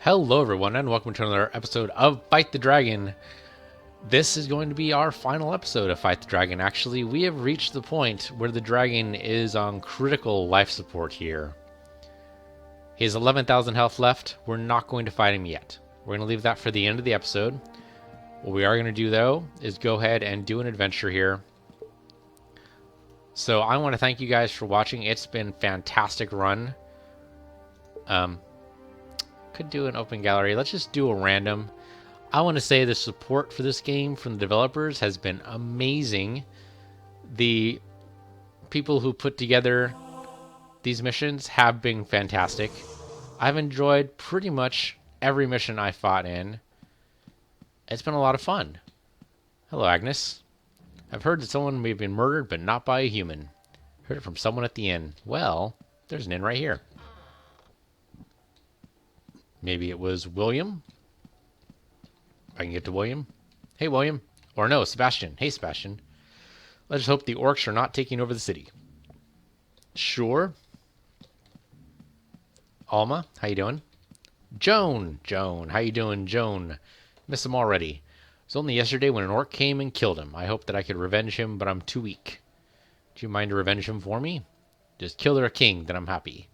Hello everyone and welcome to another episode of Fight the Dragon. This is going to be our final episode of Fight the Dragon. Actually, we have reached the point where the dragon is on critical life support here. He has 11,000 health left. We're not going to fight him yet. We're going to leave that for the end of the episode. What we are going to do though is go ahead and do an adventure here. So I want to thank you guys for watching. It's been a fantastic run. Could do an open gallery. Let's just do a random. I want to say the support for this game from the developers has been amazing. The people who put together these missions have been fantastic. I've enjoyed pretty much every mission I fought in. It's been a lot of fun. Hello, Agnes. I've heard that someone may have been murdered, but not by a human. Heard it from someone at the inn. Well, there's an inn right here. Maybe it was William. I can get to William. Hey, William. Or no, Sebastian. Hey, Sebastian. Let's hope the orcs are not taking over the city. Sure. Alma, how you doing? Joan. How you doing, Joan? Miss him already. It was only yesterday when an orc came and killed him. I hope that I could revenge him, but I'm too weak. Do you mind to revenge him for me? Just kill their king, then I'm happy.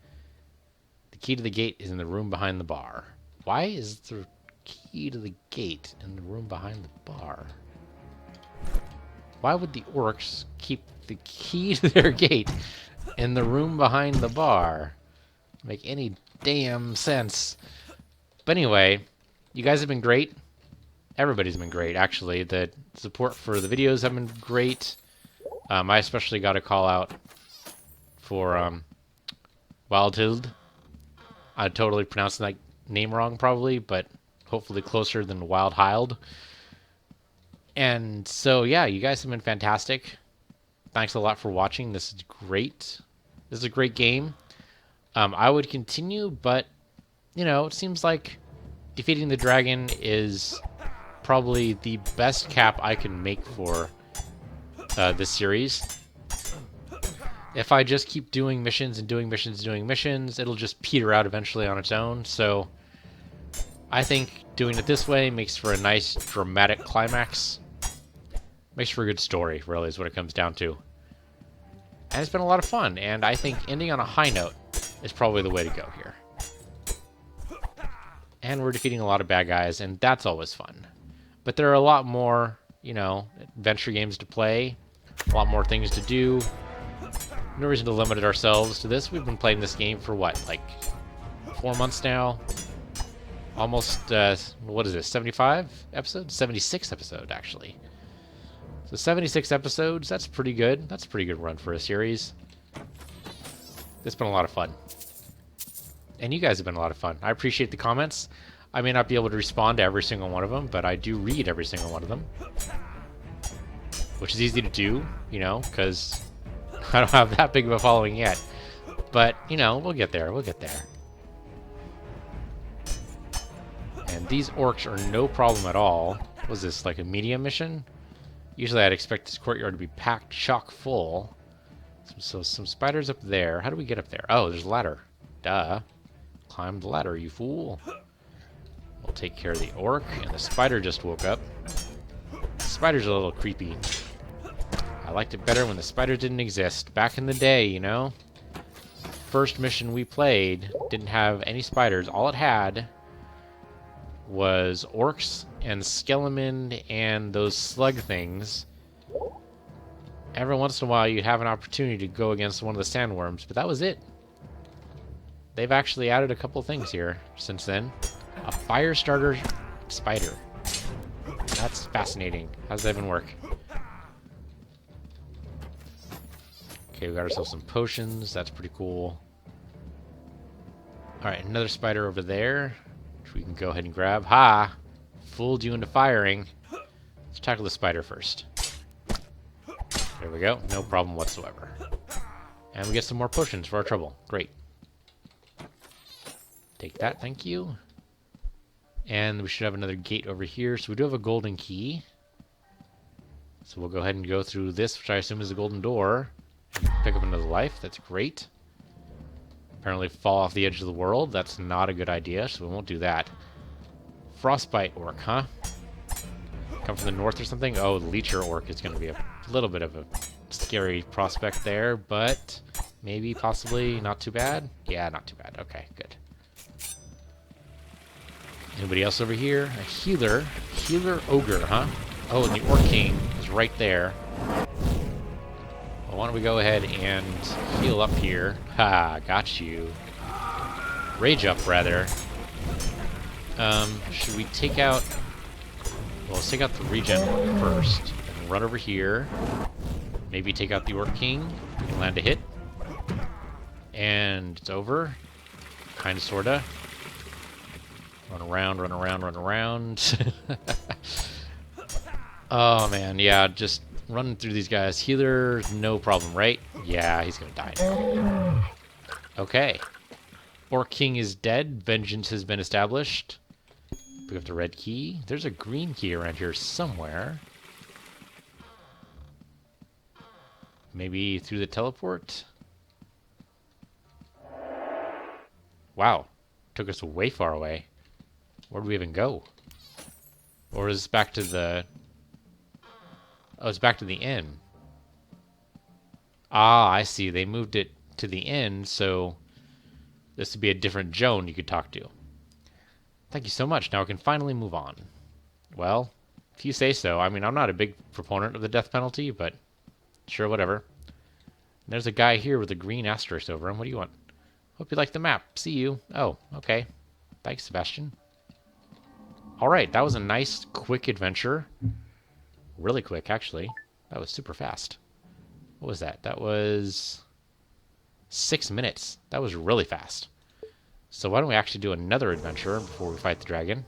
The key to the gate is in the room behind the bar. Why is the key to the gate in the room behind the bar? Why would the orcs keep the key to their gate in the room behind the bar? Make any damn sense. But anyway, you guys have been great. Everybody's been great, actually. The support for the videos have been great. I especially got a call out for Wildhild. I totally pronounced that name wrong, probably, but hopefully closer than Wild Hild. And so, yeah, you guys have been fantastic. Thanks a lot for watching. This is great. This is a great game. I would continue, but, you know, it seems like defeating the dragon is probably the best cap I can make for this series. If I just keep doing missions and doing missions and doing missions, it'll just peter out eventually on its own. So I think doing it this way makes for a nice dramatic climax. Makes for a good story, really, is what it comes down to. And it's been a lot of fun, and I think ending on a high note is probably the way to go here. And we're defeating a lot of bad guys, and that's always fun. But there are a lot more, you know, adventure games to play, a lot more things to do. No reason to limit ourselves to this. We've been playing this game for what, like 4 months now? Almost, what is this, 75 episodes? 76 episode, actually. So 76 episodes, that's pretty good. That's a pretty good run for a series. It's been a lot of fun. And you guys have been a lot of fun. I appreciate the comments. I may not be able to respond to every single one of them, but I do read every single one of them. Which is easy to do, you know, because I don't have that big of a following yet. But, you know, we'll get there. We'll get there. And these orcs are no problem at all. Was this like a medium mission? Usually I'd expect this courtyard to be packed chock full. So some spiders up there. How do we get up there? Oh, there's a ladder. Duh. Climb the ladder, you fool. We'll take care of the orc. And the spider just woke up. The spider's a little creepy. I liked it better when the spider didn't exist. Back in the day, you know? First mission we played didn't have any spiders. All it had was orcs and skelemen and those slug things. Every once in a while you'd have an opportunity to go against one of the sandworms, but that was it. They've actually added a couple things here since then. A fire starter spider. That's fascinating. How does that even work? Okay, we got ourselves some potions. That's pretty cool. Alright, another spider over there, which we can go ahead and grab. Ha! Fooled you into firing. Let's tackle the spider first. There we go. No problem whatsoever. And we get some more potions for our trouble. Great. Take that, thank you. And we should have another gate over here. So we do have a golden key. So we'll go ahead and go through this, which I assume is a golden door. Pick up another life. That's great. apparently fall off the edge of the world. That's not a good idea, so we won't do that. Frostbite orc, huh? Come from the north or something? Oh, the Leecher orc is going to be a little bit of a scary prospect there, but maybe, possibly, not too bad? Yeah, not too bad. Okay, good. Anybody else over here? A healer. Healer ogre, huh? Oh, and the Orc King is right there. Well, why don't we go ahead and heal up here? Ha, got you. Rage up, rather. Should we take out... Well, let's take out the regen first. And run over here. Maybe take out the Orc King. We can land a hit. And it's over. Kinda, sorta. Run around, run around, run around. Oh, man, yeah, just running through these guys. Healer, no problem, right? Yeah, he's gonna die now. Okay. Orc King is dead. Vengeance has been established. Pick up the red key. There's a green key around here somewhere. Maybe through the teleport? Wow. Took us way far away. Where do we even go? Or is this back to the... Oh, it's back to the inn. Ah, I see. They moved it to the inn, so this would be a different Joan you could talk to. Thank you so much. Now we can finally move on. Well, if you say so. I mean, I'm not a big proponent of the death penalty, but sure, whatever. There's a guy here with a green asterisk over him. What do you want? Hope you like the map. See you. Oh, okay. Thanks, Sebastian. Alright, that was a nice, quick adventure. Really quick, actually. That was super fast. What was that? That was 6 minutes. That was really fast. So why don't we actually do another adventure before we fight the dragon?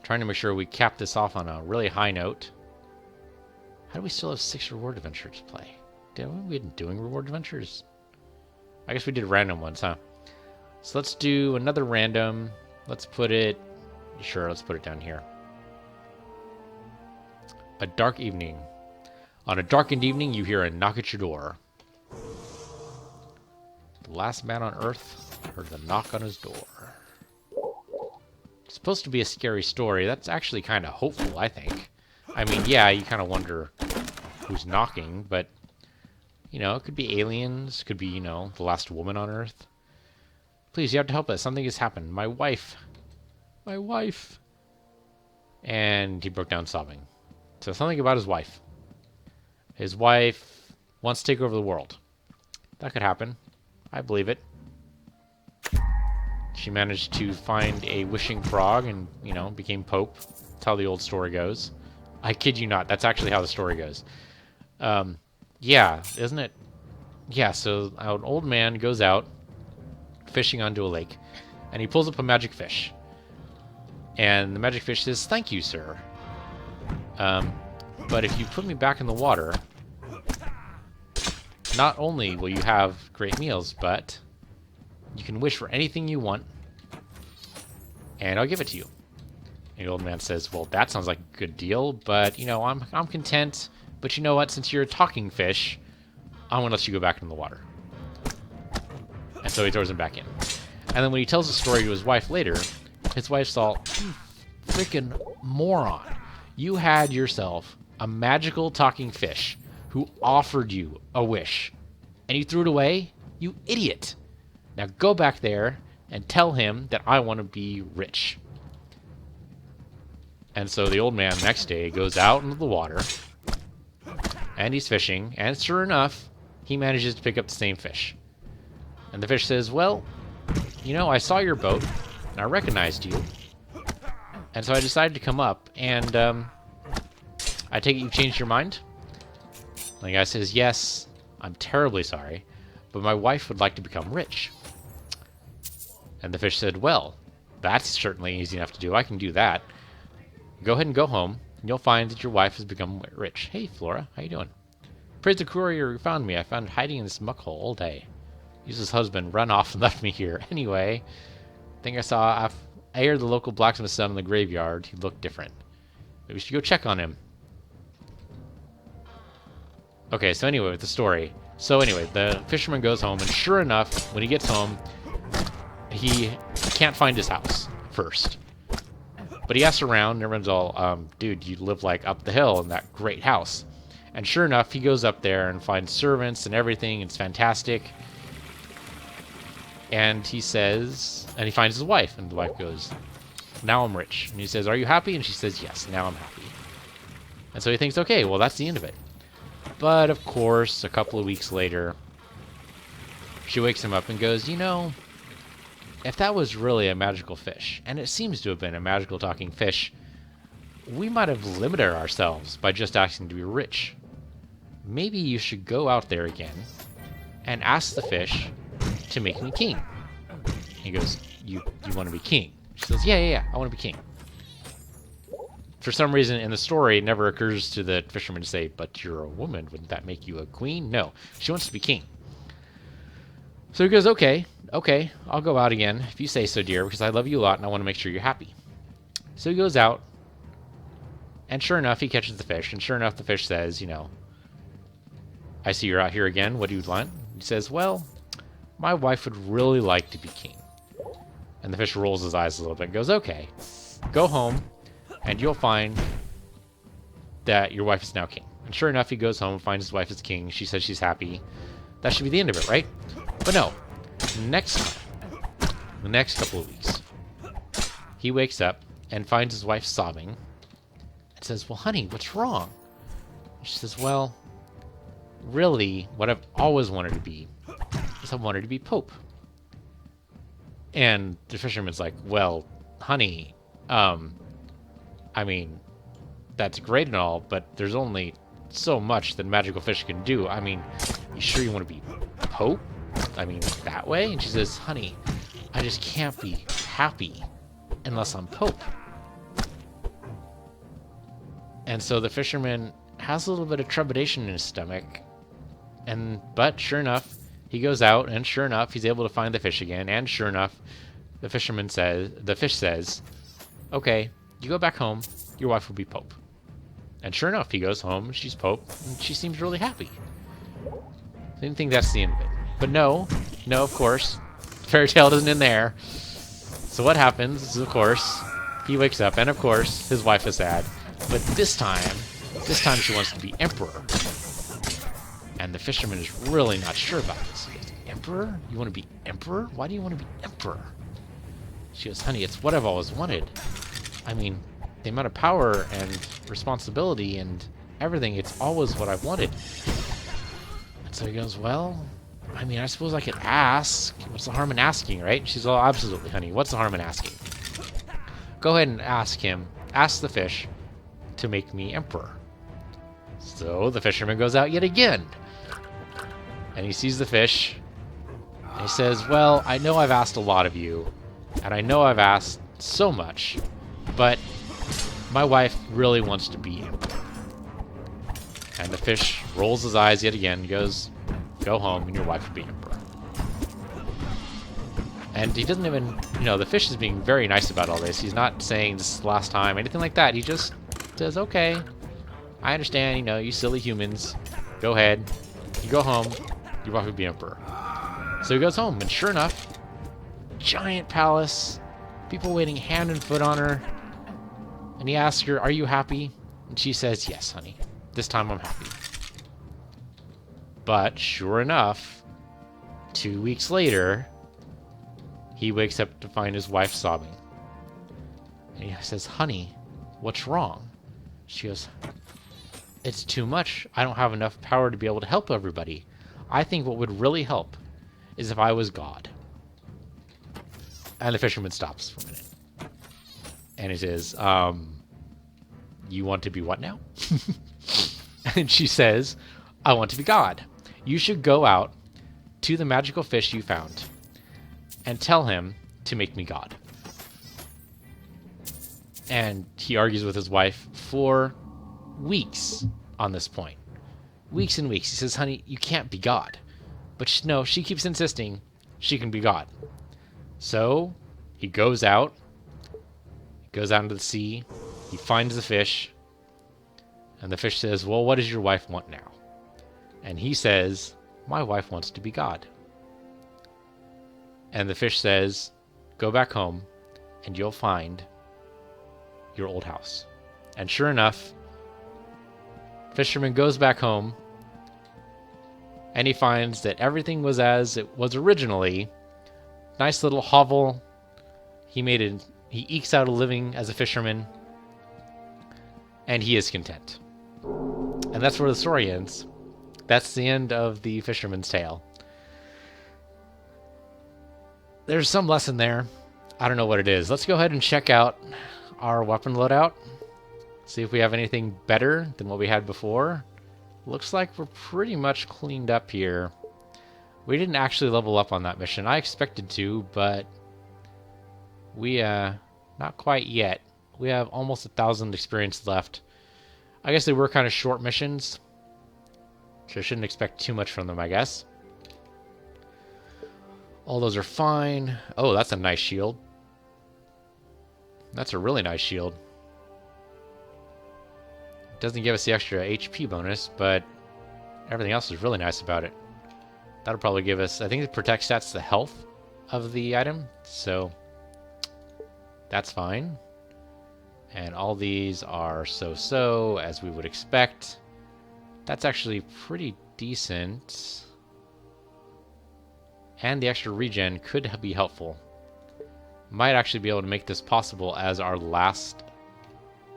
Trying to make sure we cap this off on a really high note. How do we still have 6 reward adventures to play? Didn't we been doing reward adventures? I guess we did random ones, huh? So let's do another random. Let's put it... Sure, let's put it down here. A dark evening. On a darkened evening, you hear a knock at your door. The last man on Earth heard the knock on his door. It's supposed to be a scary story. That's actually kind of hopeful, I think. I mean, yeah, you kind of wonder who's knocking, but, you know, it could be aliens, could be, you know, the last woman on Earth. Please, you have to help us. Something has happened. My wife. My wife. And he broke down sobbing. So something about his wife. His wife wants to take over the world. That could happen. I believe it. She managed to find a wishing frog and, you know, became Pope. That's how the old story goes. I kid you not. That's actually how the story goes. Yeah, isn't it? Yeah, so an old man goes out fishing onto a lake, and he pulls up a magic fish. And the magic fish says, "Thank you, sir. But if you put me back in the water, not only will you have great meals, but you can wish for anything you want, and I'll give it to you." And the old man says, "Well, that sounds like a good deal, but, you know, I'm content. But you know what? Since you're a talking fish, I'm going to let you go back in the water." And so he throws him back in. And then when he tells the story to his wife later, his wife's all, "Freaking moron. You had yourself a magical talking fish who offered you a wish, and you threw it away? You idiot. Now go back there and tell him that I want to be rich." And so the old man next day goes out into the water, and he's fishing, and sure enough, he manages to pick up the same fish. And the fish says, "Well, you know, I saw your boat, and I recognized you, and so I decided to come up, and I take it you changed your mind?" And the guy says, "Yes, I'm terribly sorry, but my wife would like to become rich." And the fish said, "Well, that's certainly easy enough to do. I can do that. Go ahead and go home, and you'll find that your wife has become rich. Hey, Flora, how you doing? Praise the courier who found me. I found hiding in this muck hole all day. His husband run off and left me here. Anyway, think I saw Ayer, the local blacksmith's son, in the graveyard. He looked different. Maybe we should go check on him." Okay, so anyway, with the story, So anyway, the fisherman goes home, and sure enough, when he gets home, he can't find his house first. But he asks around, and everyone's all, dude, you live like up the hill in that great house. And sure enough, he goes up there and finds servants and everything. It's fantastic. And he says, and he finds his wife, and the wife goes, now I'm rich. And he says, are you happy? And she says, yes, now I'm happy. And so he thinks, okay, well, that's the end of it. But of course, a couple of weeks later, she wakes him up and goes, you know, if that was really a magical fish, and it seems to have been a magical talking fish, we might have limited ourselves by just asking to be rich. Maybe you should go out there again and ask the fish to make me king. He goes, you want to be king? She says, yeah, I want to be king. For some reason in the story, it never occurs to the fisherman to say, but you're a woman, wouldn't that make you a queen? No, she wants to be king. So he goes, okay, I'll go out again, if you say so, dear, because I love you a lot and I want to make sure you're happy. So he goes out, and sure enough, he catches the fish, and sure enough, the fish says, you know, I see you're out here again, what do you want? He says, well, my wife would really like to be king. And the fish rolls his eyes a little bit and goes, okay, go home, and you'll find that your wife is now king. And sure enough, he goes home, finds his wife is king. She says she's happy. That should be the end of it, right? But no. Next time, the next couple of weeks, he wakes up and finds his wife sobbing and says, well, honey, what's wrong? And she says, well, really, what I've always wanted to be is I wanted to be Pope. And the fisherman's like, well, honey, I mean, that's great and all, but there's only so much that magical fish can do. I mean, you sure you want to be Pope? I mean, that way? And she says, honey, I just can't be happy unless I'm Pope. And so the fisherman has a little bit of trepidation in his stomach. But sure enough, he goes out, and sure enough, he's able to find the fish again. And sure enough, the fish says, okay, you go back home, your wife will be Pope. And sure enough, he goes home, she's Pope, and she seems really happy. I didn't think that's the end of it. But no, of course, fairy tale doesn't end there. So what happens is, of course, he wakes up, and of course, his wife is sad. But this time she wants to be emperor. And the fisherman is really not sure about this. He goes, emperor? You want to be emperor? Why do you want to be emperor? She goes, honey, it's what I've always wanted. I mean, the amount of power and responsibility and everything, it's always what I've wanted. And so he goes, well, I mean, I suppose I could ask. What's the harm in asking, right? She's all, absolutely, honey. What's the harm in asking? Go ahead and ask the fish to make me emperor. So the fisherman goes out yet again. And he sees the fish. And he says, well, I know I've asked a lot of you. And I know I've asked so much. But my wife really wants to be emperor. And the fish rolls his eyes yet again and goes, go home and your wife will be emperor. And he doesn't even, the fish is being very nice about all this. He's not saying this is the last time, anything like that. He just says, okay, I understand, you silly humans. Go ahead. You go home, your wife will be emperor. So he goes home, and sure enough, giant palace, people waiting hand and foot on her. And he asks her, are you happy? And she says, yes, honey. This time I'm happy. But sure enough, 2 weeks later, he wakes up to find his wife sobbing. And he says, honey, what's wrong? She goes, it's too much. I don't have enough power to be able to help everybody. I think what would really help is if I was God. And the fisherman stops for a minute. And he says, you want to be what now? And she says, I want to be God. You should go out to the magical fish you found and tell him to make me God. And he argues with his wife for weeks on this point. Weeks and weeks. He says, honey, you can't be God. But no, she keeps insisting she can be God. So he goes out into the sea, he finds the fish, and the fish says, well, what does your wife want now? And he says, My wife wants to be God. And the fish says, go back home and you'll find your old house. And sure enough, fisherman goes back home and he finds that everything was as it was originally. Nice little hovel. He ekes out a living as a fisherman, and he is content. And that's where the story ends. That's the end of the fisherman's tale. There's some lesson there. I don't know what it is. Let's go ahead and check out our weapon loadout. See if we have anything better than what we had before. Looks like we're pretty much cleaned up here. We didn't actually level up on that mission. I expected to, but we, not quite yet. We have almost 1,000 experience left. I guess they were kind of short missions, so I shouldn't expect too much from them, I guess. All those are fine. Oh, that's a nice shield. That's a really nice shield. It doesn't give us the extra HP bonus, but everything else is really nice about it. That'll probably give us, I think it protects stats the health of the item, so that's fine. And all these are so-so, as we would expect. That's actually pretty decent. And the extra regen could be helpful. Might actually be able to make this possible as our last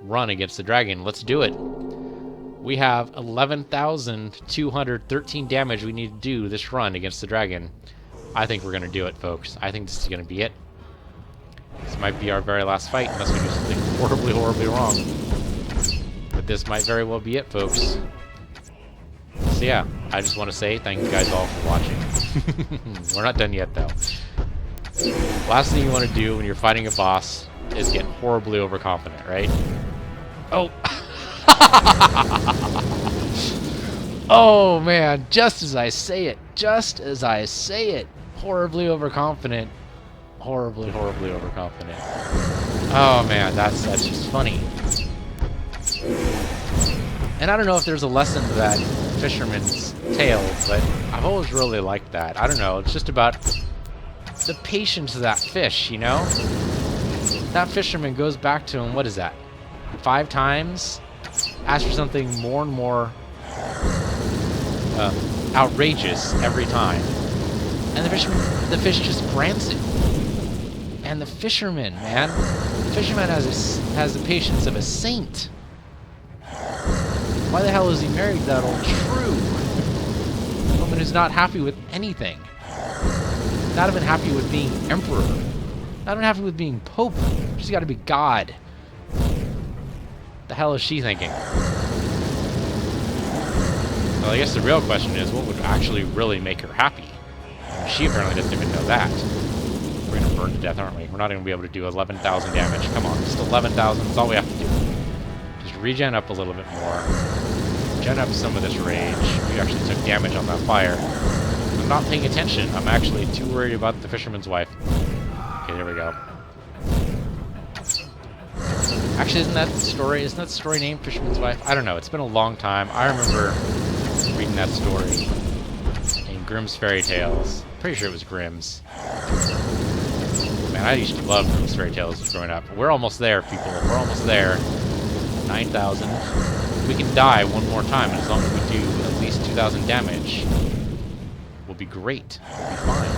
run against the dragon. Let's do it. We have 11,213 damage we need to do this run against the dragon. I think we're going to do it, folks. I think this is going to be it. This might be our very last fight, unless we do something horribly, horribly wrong. But this might very well be it, folks. So yeah, I just want to say thank you guys all for watching. We're not done yet, though. Last thing you want to do when you're fighting a boss is get horribly overconfident, right? Oh! Oh man, just as I say it, horribly overconfident. Horribly, horribly overconfident. Oh man, that's just funny. And I don't know if there's a lesson to that fisherman's tale, but I've always really liked that. I don't know, it's just about the patience of that fish, you know? That fisherman goes back to him, what is that? 5 times? Asks for something more and more outrageous every time. And the fish just grants it. And the fisherman, man, the fisherman has the patience of a saint. Why the hell is he married to that old shrew? A woman who's not happy with anything. Not even happy with being emperor. Not even happy with being pope. She's got to be God. The hell is she thinking? Well, I guess the real question is, what would actually really make her happy? She apparently doesn't even know that. We're going to burn to death, aren't we? We're not going to be able to do 11,000 damage. Come on, just 11,000. That's all we have to do. Just regen up a little bit more. Gen up some of this rage. We actually took damage on that fire. I'm not paying attention. I'm actually too worried about the fisherman's wife. Okay, there we go. Actually, isn't that the story named Fisherman's Wife? I don't know. It's been a long time. I remember reading that story in Grimm's Fairy Tales. Pretty sure it was Grimm's. Man, I used to love Grimm's Fairy Tales growing up. We're almost there, people. We're almost there. 9,000. We can die one more time, and as long as we do at least 2,000 damage, we'll be great. We'll be fine.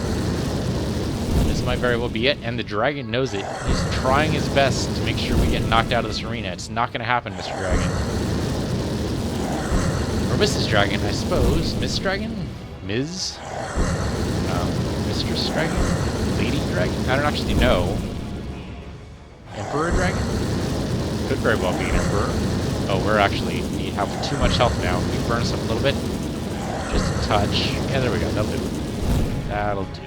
This might very well be it, and the dragon knows it. He's trying his best to make sure we get knocked out of this arena. It's not going to happen, Mr. Dragon. Or Mrs. Dragon, I suppose. Miss Dragon? Ms.? Mistress Dragon? Lady Dragon? I don't actually know. Emperor Dragon? Could very well be an Emperor. Oh, we have too much health now. Can we burn us up a little bit? Just a touch. Yeah, there we go. That'll do. That'll do.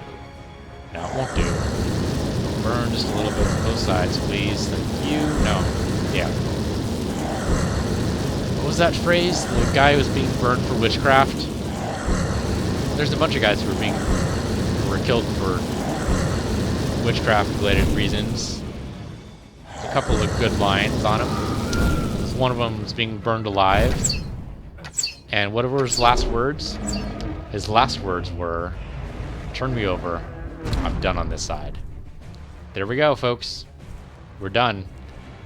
No, it won't do. Burn just a little bit on both sides, please. Thank you. No. Yeah. What was that phrase? The guy who was being burned for witchcraft? There's a bunch of guys who were killed for witchcraft-related reasons. There's a couple of good lines on him. One of them was being burned alive. And what were his last words? His last words were, "Turn me over. I'm done on this side." There we go, folks. We're done.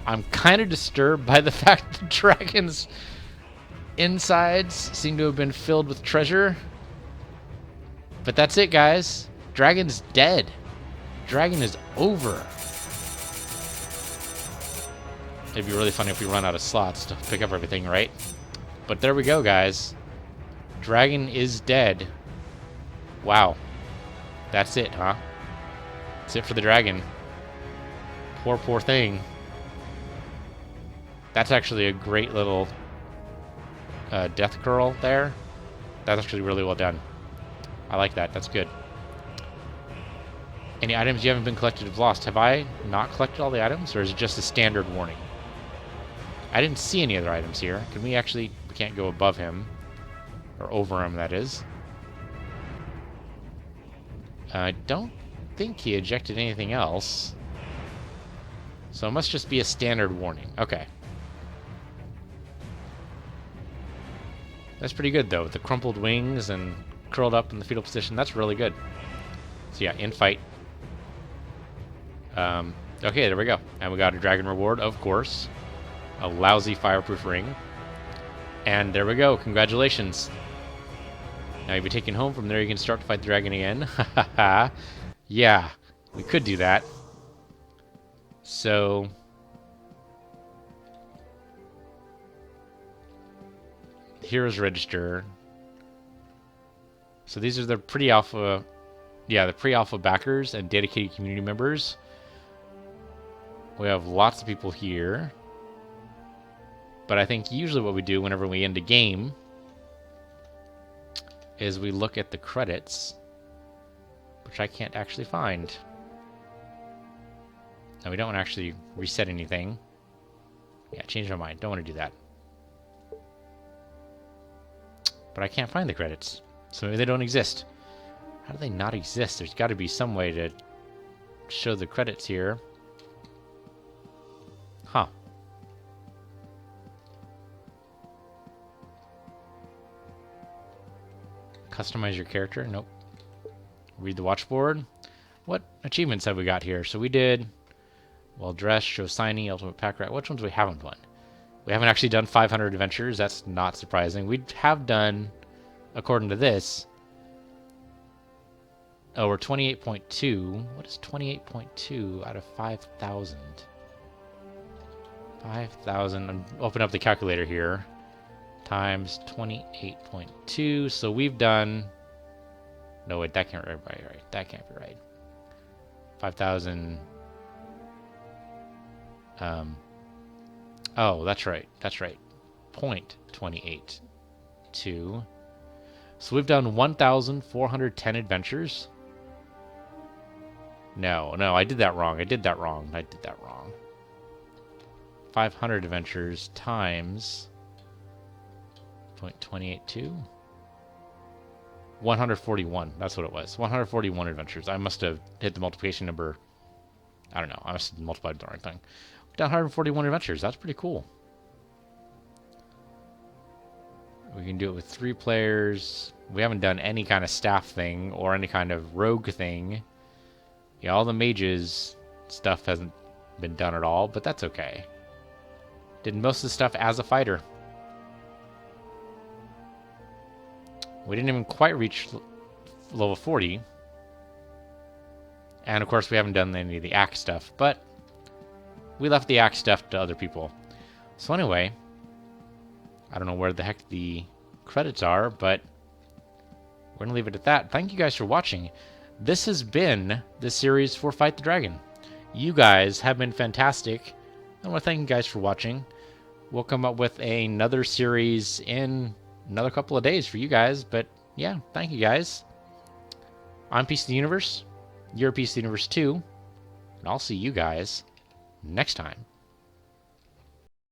I'm kind of disturbed by the fact that the dragon's insides seem to have been filled with treasure. But that's it, guys. Dragon's dead. Dragon is over. It'd be really funny if we run out of slots to pick up everything, right? But there we go, guys. Dragon is dead. Wow. That's it, huh? That's it for the dragon. Poor, poor thing. That's actually a great little death curl there. That's actually really well done. I like that. That's good. Any items you haven't been collected have lost. Have I not collected all the items, or is it just a standard warning? I didn't see any other items here. Can we actually... We can't go above him. Or over him, that is. I don't think he ejected anything else. So it must just be a standard warning. Okay. That's pretty good, though. With the crumpled wings and curled up in the fetal position. That's really good. So yeah, in fight. Okay, there we go. And we got a dragon reward, of course. A lousy fireproof ring. And there we go. Congratulations. Now you'll be taken home. From there you can start to fight the dragon again. Yeah, we could do that. So... Heroes Register. So these are the pre-alpha... Yeah, the pre-alpha backers and dedicated community members. We have lots of people here. But I think usually what we do whenever we end a game is we look at the credits, which I can't actually find. And we don't want to actually reset anything. Yeah, change my mind. Don't want to do that. But I can't find the credits. So maybe they don't exist. How do they not exist? There's got to be some way to show the credits here. Huh. Customize your character? Nope. Read the watchboard. What achievements have we got here? So we did well dressed, show signing, ultimate pack rat. Which ones we haven't done? We haven't actually done 500 adventures. That's not surprising. We have done, according to this. Oh, we're 28.2. What is 28.2 out of 5,000? 5,000. Open up the calculator here. Times 28.2. So we've done... No, wait, that can't be right. That can't be right. 5,000... Oh, that's right. That's right. 0.282. So we've done 1,410 adventures. No, I did that wrong. I did that wrong. 500 adventures times 0.282. 141. That's what it was. 141 adventures. I must have hit the multiplication number. I don't know. I must have multiplied the wrong thing. We've done 141 adventures. That's pretty cool. We can do it with 3 players. We haven't done any kind of staff thing or any kind of rogue thing. Yeah, all the mages stuff hasn't been done at all, but that's okay. Did most of the stuff as a fighter. We didn't even quite reach level 40. And of course we haven't done any of the axe stuff, but we left the axe stuff to other people. So anyway, I don't know where the heck the credits are, but we're going to leave it at that. Thank you guys for watching. This has been the series for Fight the Dragon. You guys have been fantastic. I want to thank you guys for watching. We'll come up with another series in another couple of days for you guys. But yeah, thank you guys. I'm Piece of the Universe. You're Piece of the Universe too. And I'll see you guys next time.